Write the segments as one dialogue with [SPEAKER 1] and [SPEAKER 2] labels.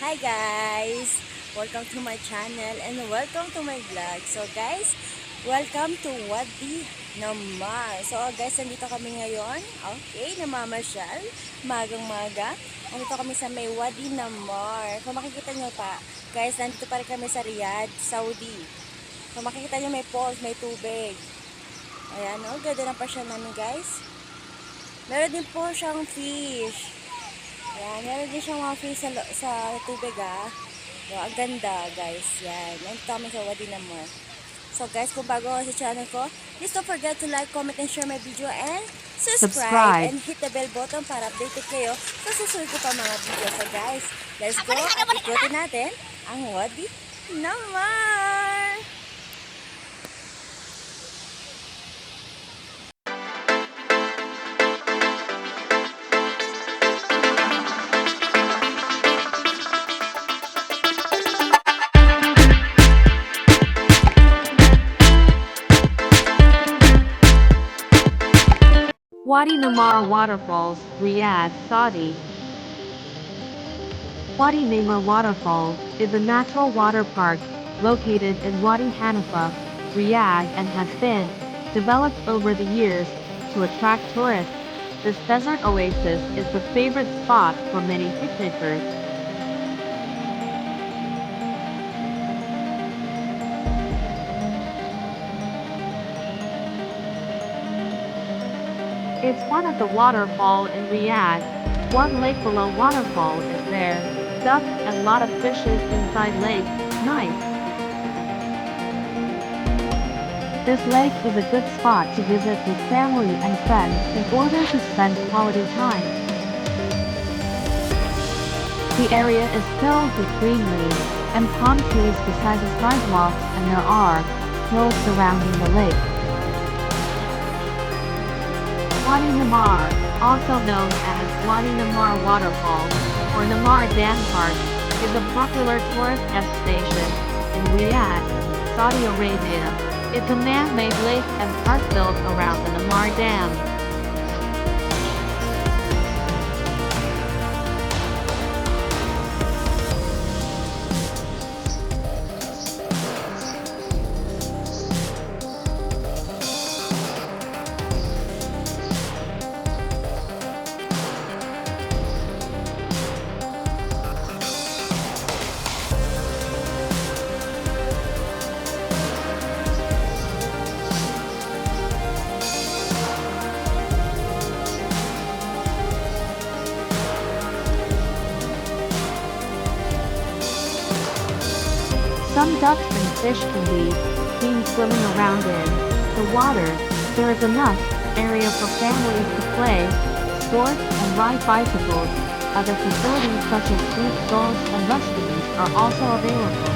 [SPEAKER 1] Hi guys! Welcome to my channel and welcome to my vlog. So guys, welcome to Wadi Namar. So guys, nandito kami ngayon. Okay, namamasyal. Magang-maga. Nandito kami sa may Wadi Namar. Kung makikita nyo pa, guys, nandito pa rin kami sa Riyadh, Saudi. Kung makikita nyo may falls, may tubig. Ayan, oh, ganda ng pasyon namin guys. Meron din po siyang fish. Yan, meron din siyang mga fish sa tubig So, ang ganda guys. Yan, nandito kami sa Wadi Namar. So guys, kung bago ka sa channel ko, please don't forget to like, comment, and share my video and subscribe and hit the bell button para updated kayo sa susunod ko pa mga video. So guys, let's go at ikutin natin ang Wadi Namar!
[SPEAKER 2] Wadi Namar Waterfalls, Riyadh, Saudi. Wadi Namar Waterfalls is a natural water park located in Wadi Hanifa, Riyadh and has been developed over the years to attract tourists. This desert oasis is the favorite spot for many picnickers. It's one of the waterfall in Riyadh. One lake below waterfall is there. Ducks and lot of fishes inside lake. Nice. This lake is a good spot to visit with family and friends in order to spend quality time. The area is filled with greenery and palm trees beside the sidewalks, and there are hills surrounding the lake. Wadi Namar, also known as Wadi Namar Waterfall or Namar Dam Park, is a popular tourist destination in Riyadh, Saudi Arabia. It's a man-made lake and park built around the Namar Dam. Some ducks and fish can be seen swimming around in the water. There is enough area for families to play, sport, and ride bicycles. Other facilities such as food stalls and restaurants are also available.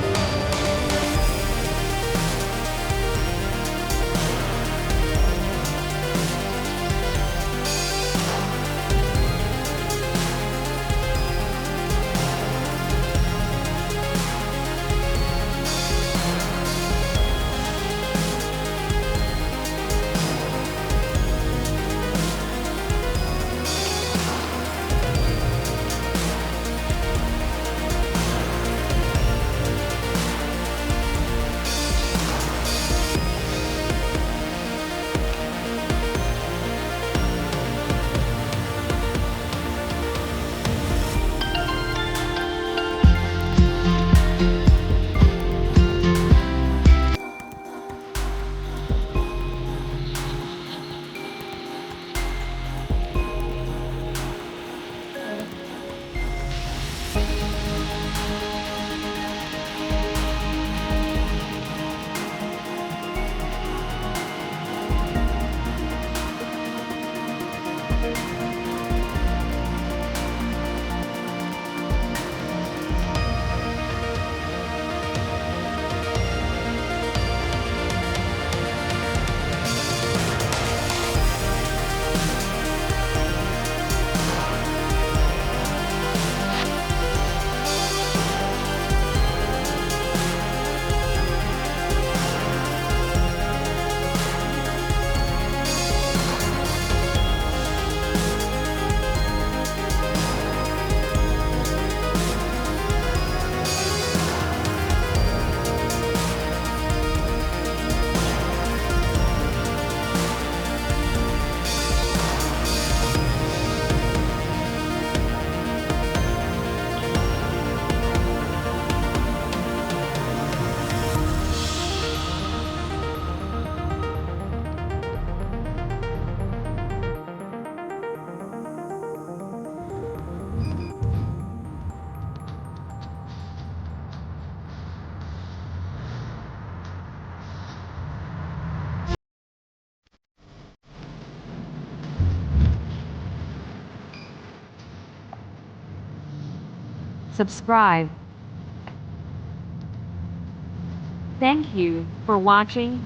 [SPEAKER 2] subscribe. Thank you for watching.